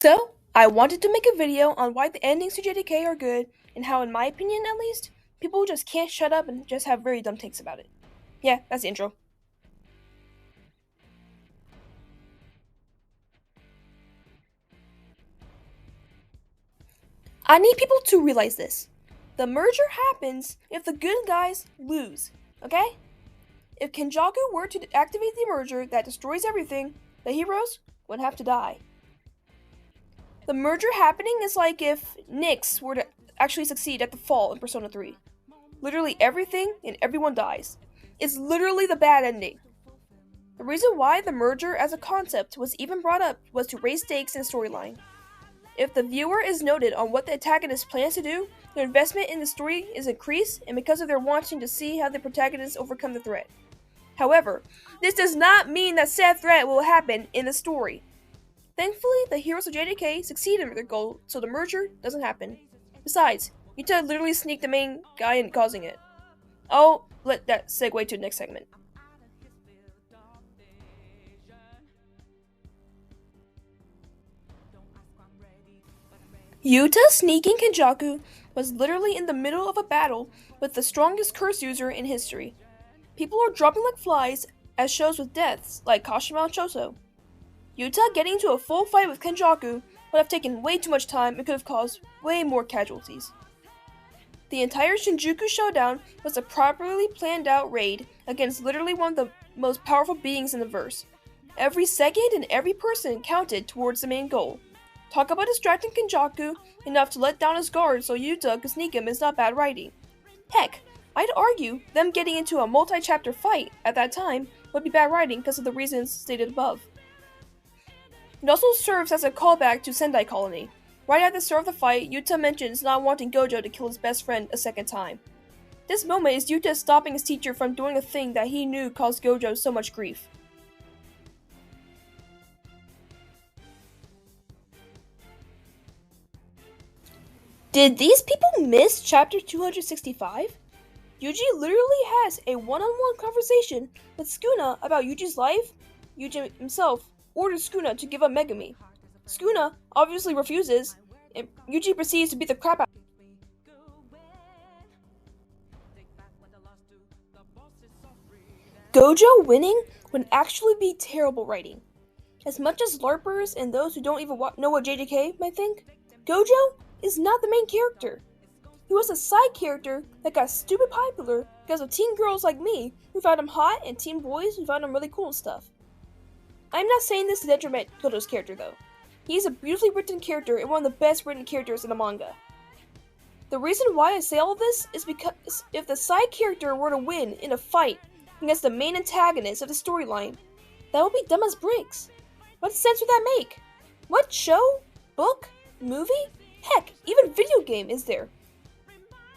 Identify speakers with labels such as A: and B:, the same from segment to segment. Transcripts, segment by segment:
A: So, I wanted to make a video on why the endings to JJK are good, and how, in my opinion at least, people just can't shut up and just have very dumb takes about it. Yeah, that's the intro. I need people to realize this. The merger happens if the good guys lose, okay? If Kenjaku were to activate the merger that destroys everything, the heroes would have to die. The merger happening is like if Nyx were to actually succeed at the fall in Persona 3. Literally everything and everyone dies. It's literally the bad ending. The reason why the merger as a concept was even brought up was to raise stakes in the storyline. If the viewer is noted on what the antagonist plans to do, their investment in the story is increased, and because of their wanting to see how the protagonist overcome the threat. However, this does not mean that said threat will happen in the story. Thankfully, the heroes of JJK succeed in their goal, so the merger doesn't happen. Besides, Yuta literally sneaked the main guy in causing it. I'll let that segue to the next segment. Yuta sneaking Kenjaku was literally in the middle of a battle with the strongest curse user in history. People are dropping like flies, as shows with deaths like Kashima and Choso. Yuta getting into a full fight with Kenjaku would have taken way too much time and could have caused way more casualties. The entire Shinjuku showdown was a properly planned out raid against literally one of the most powerful beings in the verse. Every second and every person counted towards the main goal. Talk about distracting Kenjaku enough to let down his guard so Yuta could sneak him is not bad writing. Heck, I'd argue them getting into a multi-chapter fight at that time would be bad writing because of the reasons stated above. It also serves as a callback to Sendai Colony. Right at the start of the fight, Yuta mentions not wanting Gojo to kill his best friend a second time. This moment is Yuta stopping his teacher from doing a thing that he knew caused Gojo so much grief. Did these people miss chapter 265? Yuji literally has a one-on-one conversation with Sukuna about Yuji's life. Yuji himself orders Sukuna to give up Megumi. Sukuna obviously refuses, and Yuji proceeds to beat the crap out. Gojo winning would actually be terrible writing. As much as LARPers and those who don't even know what JJK might think, Gojo is not the main character. He was a side character that got stupid popular because of teen girls like me who found him hot and teen boys who found him really cool and stuff. I'm not saying this to detriment Gojo's character though. He's a beautifully written character and one of the best written characters in the manga. The reason why I say all of this is because if the side character were to win in a fight against the main antagonist of the storyline, that would be dumb as bricks. What sense would that make? What show? Book? Movie? Heck, even video game is there?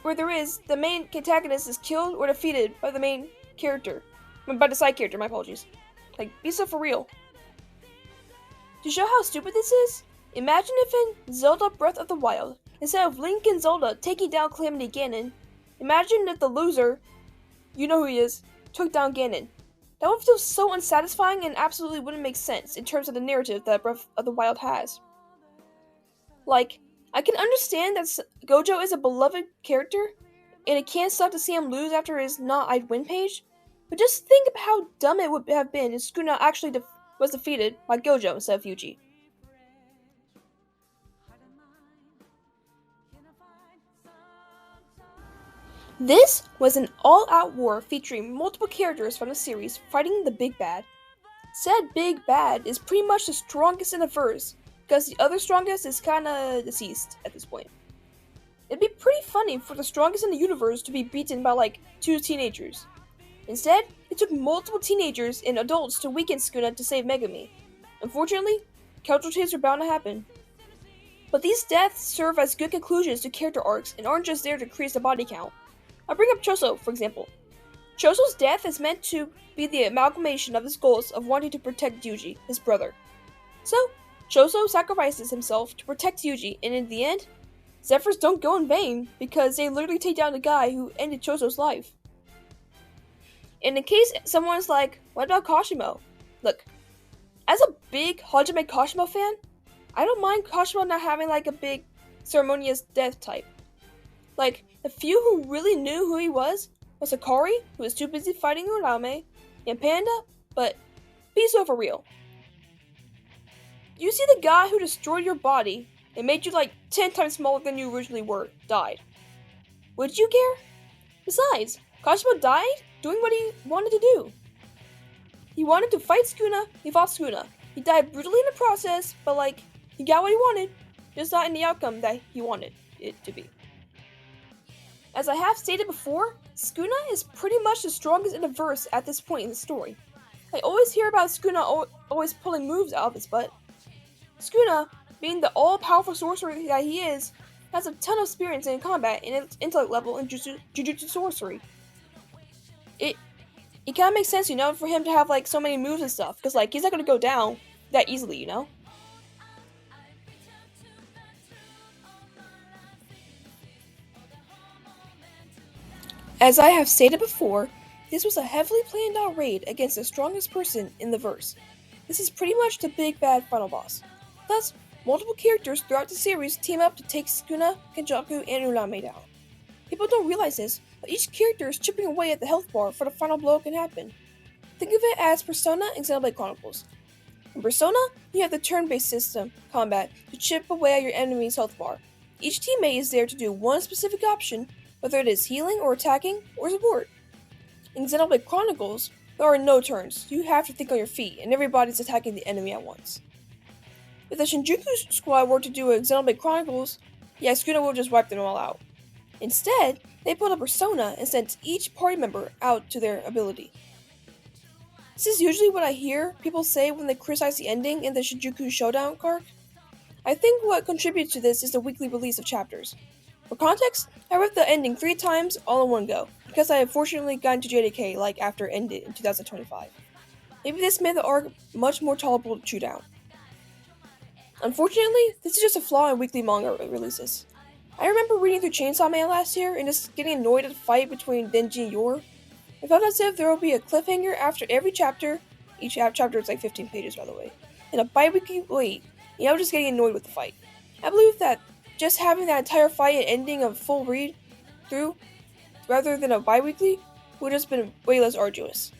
A: Where the main antagonist is killed or defeated by the main character. By the side character, my apologies. Like, be so for real. To show how stupid this is, imagine if in Zelda Breath of the Wild, instead of Link and Zelda taking down Calamity Ganon, imagine if the loser, you know who he is, took down Ganon. That would feel so unsatisfying and absolutely wouldn't make sense in terms of the narrative that Breath of the Wild has. Like, I can understand that Gojo is a beloved character, and it can't suck to see him lose after his not I'd win page, but just think about how dumb it would have been if Sukuna actually was defeated by Gojo instead of Yuji. This was an all-out war featuring multiple characters from the series fighting the Big Bad. Said Big Bad is pretty much the strongest in the verse, because the other strongest is kinda deceased at this point. It'd be pretty funny for the strongest in the universe to be beaten by like 2 teenagers. Instead, it took multiple teenagers and adults to weaken Sukuna to save Megumi. Unfortunately, casualties are bound to happen. But these deaths serve as good conclusions to character arcs and aren't just there to increase the body count. I'll bring up Choso, for example. Choso's death is meant to be the amalgamation of his goals of wanting to protect Yuji, his brother. So, Choso sacrifices himself to protect Yuji, and in the end, Zephyrs don't go in vain because they literally take down the guy who ended Choso's life. And in case someone's like, what about Kashimo? Look, as a big Hajime Kashimo fan, I don't mind Kashima not having like a big ceremonious death type. Like, the few who really knew who he was Hikari, who was too busy fighting Urame, and Panda, but be so for real. You see the guy who destroyed your body and made you like 10 times smaller than you originally were, died. Would you care? Besides, Kashima died doing what he wanted to do. He wanted to fight Sukuna, he fought Sukuna. He died brutally in the process, but like, he got what he wanted, just not in the outcome that he wanted it to be. As I have stated before, Sukuna is pretty much the strongest in the verse at this point in the story. I always hear about Sukuna always pulling moves out of his butt. Sukuna, being the all-powerful sorcerer that he is, has a ton of experience in combat and intellect level in jujutsu sorcery. It kind of makes sense, for him to have like so many moves and stuff, because like he's not gonna go down that easily, As I have stated before, this was a heavily planned out raid against the strongest person in the verse. This is pretty much the big bad final boss. Thus, multiple characters throughout the series team up to take Sukuna, Kenjaku, and Urame down. People don't realize this, but each character is chipping away at the health bar for the final blow can happen. Think of it as Persona and Xenoblade Chronicles. In Persona, you have the turn-based system combat to chip away at your enemy's health bar. Each teammate is there to do one specific option, whether it is healing or attacking or support. In Xenoblade Chronicles, there are no turns, you have to think on your feet, and everybody's attacking the enemy at once. If the Shinjuku squad were to do a Xenoblade Chronicles, Sukuna will just wipe them all out. Instead, they put a persona and sent each party member out to their ability. This is usually what I hear people say when they criticize the ending in the Shinjuku showdown arc. I think what contributes to this is the weekly release of chapters. For context, I read the ending 3 times all in one go, because I unfortunately got into JJK like after it ended in 2025. Maybe this made the arc much more tolerable to chew down. Unfortunately, this is just a flaw in weekly manga releases. I remember reading through Chainsaw Man last year and just getting annoyed at the fight between Denji and Yor. I felt as if there would be a cliffhanger after every chapter. Each chapter is like 15 pages, by the way. And a bi-weekly wait, and I was just getting annoyed with the fight. I believe that just having that entire fight and ending a full read through, rather than a bi-weekly, would have just been way less arduous.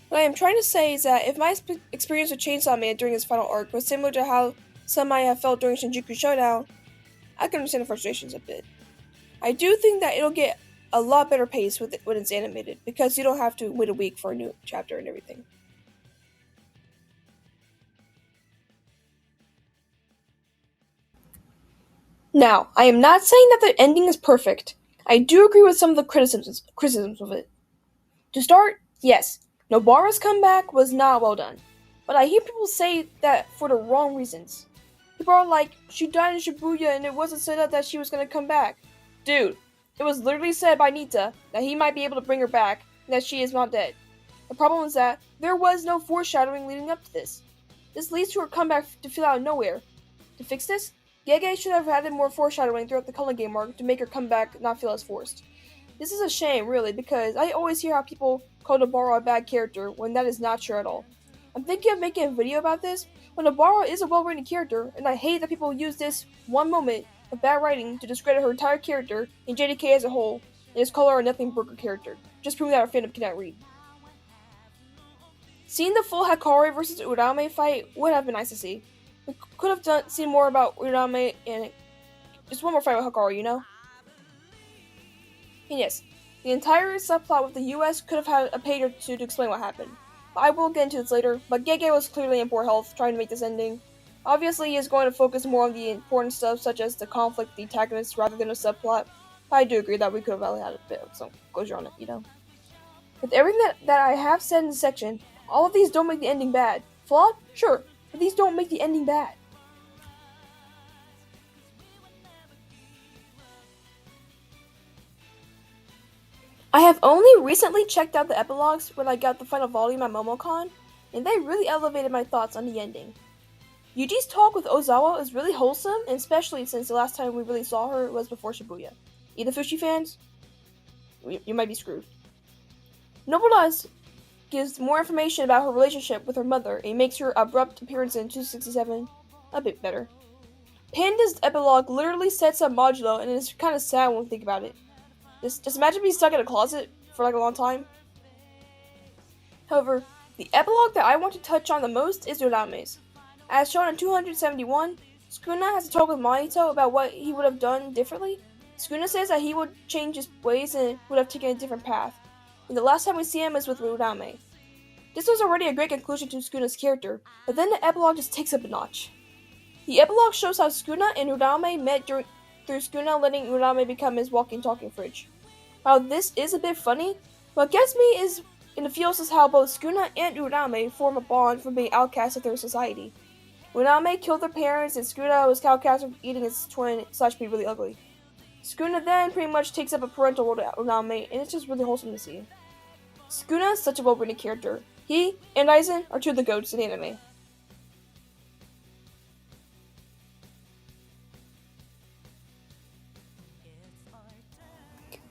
A: What I am trying to say is that if my experience with Chainsaw Man during his final arc was similar to how some might have felt during Shinjuku Showdown, I can understand the frustrations a bit. I do think that it'll get a lot better pace with it when it's animated, because you don't have to wait a week for a new chapter and everything. Now, I am not saying that the ending is perfect. I do agree with some of the criticisms of it. To start, yes, Nobara's comeback was not well done, but I hear people say that for the wrong reasons. People are like, she died in Shibuya and it wasn't said up that she was gonna come back. Dude, it was literally said by Nita that he might be able to bring her back and that she is not dead. The problem is that there was no foreshadowing leading up to this. This leads to her comeback to feel out of nowhere. To fix this, Gege should have added more foreshadowing throughout the culling game arc to make her comeback not feel as forced. This is a shame, really, because I always hear how people call Nobara a bad character when that is not true at all. I'm thinking of making a video about this, but Nobara is a well-written character, and I hate that people use this one moment of bad writing to discredit her entire character and JJK as a whole, and just call her a nothing burger character, just proving that our fandom cannot read. Seeing the full Hikari versus Urame fight would have been nice to see. We could have seen more about Urame and just one more fight with Hikari, And yes, the entire subplot with the US could have had a page or two to explain what happened. But I will get into this later, but Gege was clearly in poor health trying to make this ending. Obviously, he is going to focus more on the important stuff such as the conflict, the antagonists, rather than a subplot. But I do agree that we could have had a bit of some closure on it, With everything that I have said in this section, all of these don't make the ending bad. Flawed? Sure, but these don't make the ending bad. I have only recently checked out the epilogues when I got the final volume at MomoCon, and they really elevated my thoughts on the ending. Yuji's talk with Ozawa is really wholesome, and especially since the last time we really saw her was before Shibuya. Itafushi fans? You might be screwed. Nobara gives more information about her relationship with her mother and makes her abrupt appearance in 267. a bit better. Panda's epilogue literally sets up Modulo, and it's kind of sad when we think about it. Just imagine being stuck in a closet for like a long time. However, the epilogue that I want to touch on the most is Urame's. As shown in 271, Sukuna has a talk with Mahito about what he would have done differently. Sukuna says that he would change his ways and would have taken a different path. And the last time we see him is with Urame. This was already a great conclusion to Sukuna's character, but then the epilogue just takes up a notch. The epilogue shows how Sukuna and Urame met through Sukuna letting Urame become his walking talking fridge. While this is a bit funny, what gets me is in the feels is how both Sukuna and Urame form a bond from being outcast of their society. Urame killed their parents and Sukuna was outcast for eating his twin / being really ugly. Sukuna then pretty much takes up a parental role to Urame, and it's just really wholesome to see. Sukuna is such a well-written character. He and Aizen are two of the goats in anime.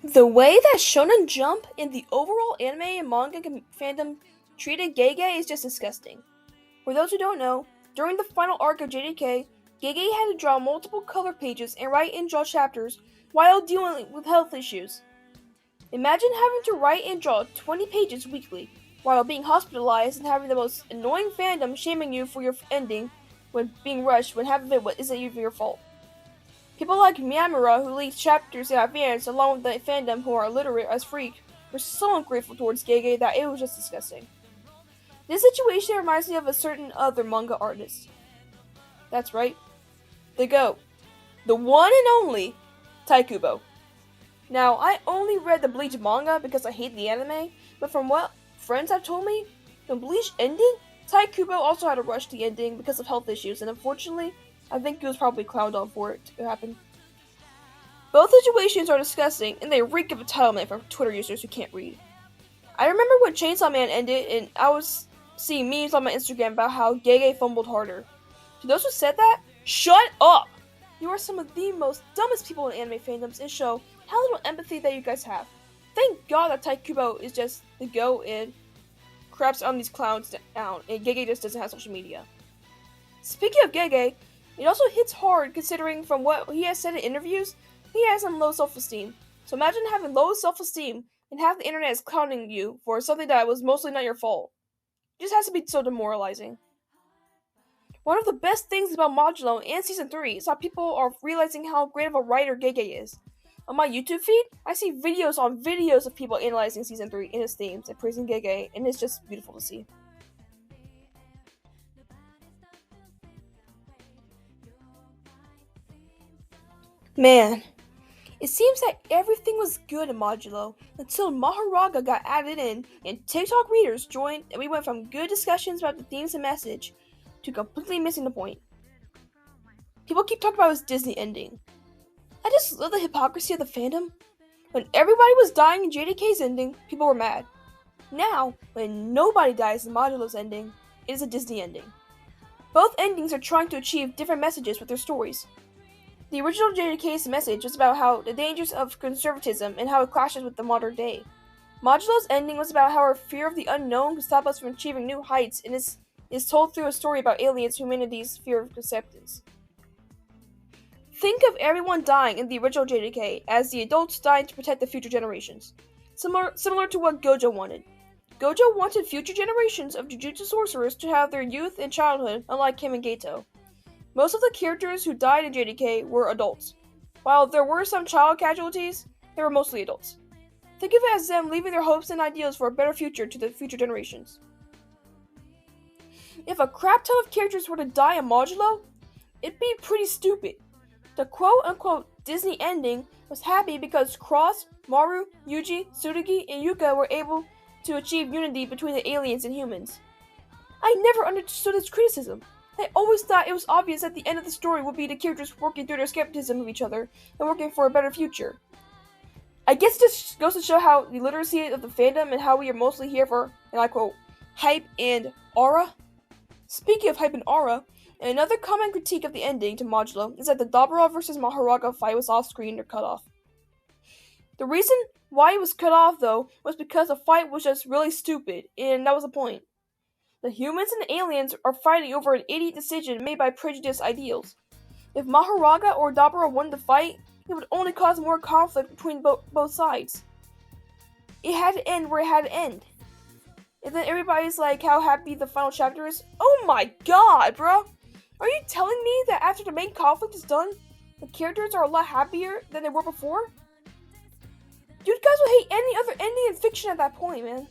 A: The way that Shonen Jump and the overall anime and manga fandom treated Gege is just disgusting. For those who don't know, during the final arc of JJK, Gege had to draw multiple color pages and write and draw chapters while dealing with health issues. Imagine having to write and draw 20 pages weekly while being hospitalized and having the most annoying fandom shaming you for your ending when being rushed when half of it isn't even your fault. People like Miyamura, who leads chapters in advance along with the fandom who are illiterate as freak, were so ungrateful towards Gege that it was just disgusting. This situation reminds me of a certain other manga artist. That's right, the GOAT, the one and only Kubo. Now, I only read the Bleach manga because I hate the anime, but from what friends have told me, when Bleach ending, Kubo also had to rush the ending because of health issues, and unfortunately, I think he was probably clowned on for it to happen. Both situations are disgusting, and they reek of entitlement from Twitter users who can't read. I remember when Chainsaw Man ended, and I was seeing memes on my Instagram about how Gege fumbled harder. To those who said that, shut up! You are some of the most dumbest people in anime fandoms and show how little empathy that you guys have. Thank God that Kubo is just the GOAT and craps on these clowns down, and Gege just doesn't have social media. Speaking of Gege, it also hits hard considering from what he has said in interviews, he has some low self-esteem. So imagine having low self-esteem and half the internet is clowning you for something that was mostly not your fault. It just has to be so demoralizing. One of the best things about Modulo and Season 3 is how people are realizing how great of a writer Gege is. On my YouTube feed, I see videos on videos of people analyzing Season 3 and its themes and praising Gege, and it's just beautiful to see. Man, it seems that everything was good in Modulo until Maharaga got added in and TikTok readers joined, and we went from good discussions about the themes and message to completely missing the point. People keep talking about his Disney ending. I just love the hypocrisy of the fandom. When everybody was dying in JJK's ending, people were mad. Now, when nobody dies in Modulo's ending, it is a Disney ending. Both endings are trying to achieve different messages with their stories. The original JJK's message was about how the dangers of conservatism and how it clashes with the modern day. Modulo's ending was about how our fear of the unknown could stop us from achieving new heights and is told through a story about aliens' humanity's fear of acceptance. Think of everyone dying in the original JJK as the adults dying to protect the future generations. Similar to what Gojo wanted. Gojo wanted future generations of jujutsu sorcerers to have their youth and childhood unlike him and Geto. Most of the characters who died in JJK were adults. While there were some child casualties, they were mostly adults. Think of it as them leaving their hopes and ideals for a better future to the future generations. If a crap ton of characters were to die in Modulo, it'd be pretty stupid. The quote-unquote Disney ending was happy because Cross, Maru, Yuji, Tsurugi, and Yuka were able to achieve unity between the aliens and humans. I never understood this criticism. I always thought it was obvious that the end of the story would be the characters working through their skepticism of each other and working for a better future. I guess this goes to show how the literacy of the fandom and how we are mostly here for, and I quote, hype and aura. Speaking of hype and aura, another common critique of the ending to Modulo is that the Dabura vs. Maharaga fight was off-screen or cut off. The reason why it was cut off, though, was because the fight was just really stupid, and that was the point. The humans and the aliens are fighting over an idiot decision made by prejudiced ideals. If Maharaga or Dabura won the fight, it would only cause more conflict between both sides. It had to end where it had to end. And then everybody's like how happy the final chapter is. Oh my god, bro! Are you telling me that after the main conflict is done, the characters are a lot happier than they were before? You guys would hate any other ending in fiction at that point, man.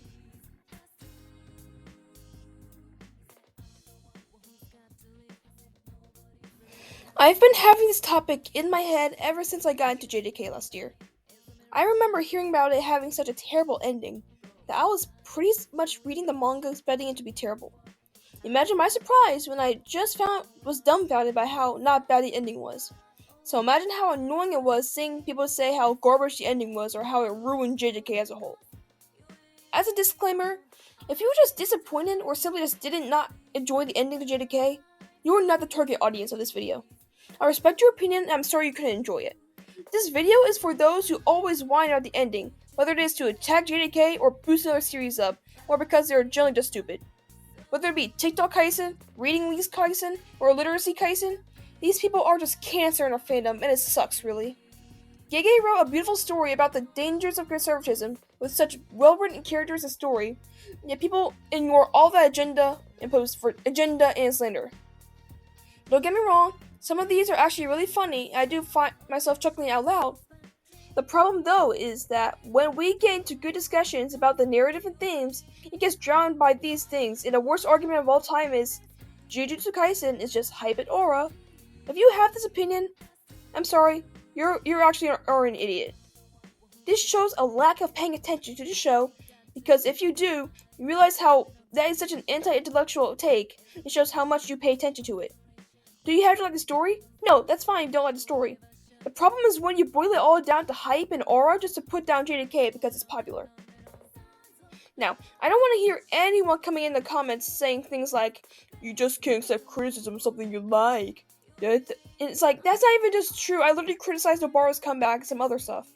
A: I've been having this topic in my head ever since I got into JJK last year. I remember hearing about it having such a terrible ending that I was pretty much reading the manga expecting it to be terrible. Imagine my surprise when I was dumbfounded by how not bad the ending was. So imagine how annoying it was seeing people say how garbage the ending was or how it ruined JJK as a whole. As a disclaimer, if you were just disappointed or simply just did not enjoy the ending of JJK, you are not the target audience of this video. I respect your opinion and I'm sorry you couldn't enjoy it. This video is for those who always whine about the ending, whether it is to attack JJK or boost another series up, or because they're generally just stupid. Whether it be TikTok kaisen, reading leaks kaisen, or literacy kaisen, these people are just cancer in our fandom and it sucks really. Gege wrote a beautiful story about the dangers of conservatism with such well-written characters and story, yet people ignore all that agenda imposed for agenda and slander. Don't get me wrong, some of these are actually really funny and I do find myself chuckling out loud. The problem though is that when we get into good discussions about the narrative and themes, it gets drowned by these things, and the worst argument of all time is Jujutsu Kaisen is just hype and aura. If you have this opinion, I'm sorry, you're actually an idiot. This shows a lack of paying attention to the show, because if you do, you realize how that is such an anti-intellectual take. It shows how much you pay attention to it. Do you have to like the story? No, that's fine if you don't like the story. The problem is when you boil it all down to hype and aura just to put down JJK because it's popular. Now, I don't want to hear anyone coming in the comments saying things like, you just can't accept criticism of something you like. It's like, that's not even just true. I literally criticized Obara's comeback and some other stuff.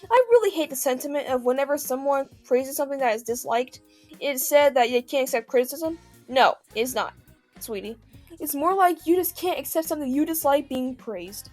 A: I really hate the sentiment of whenever someone praises something that is disliked, it's said that you can't accept criticism. No, it's not, sweetie. It's more like you just can't accept something you dislike being praised.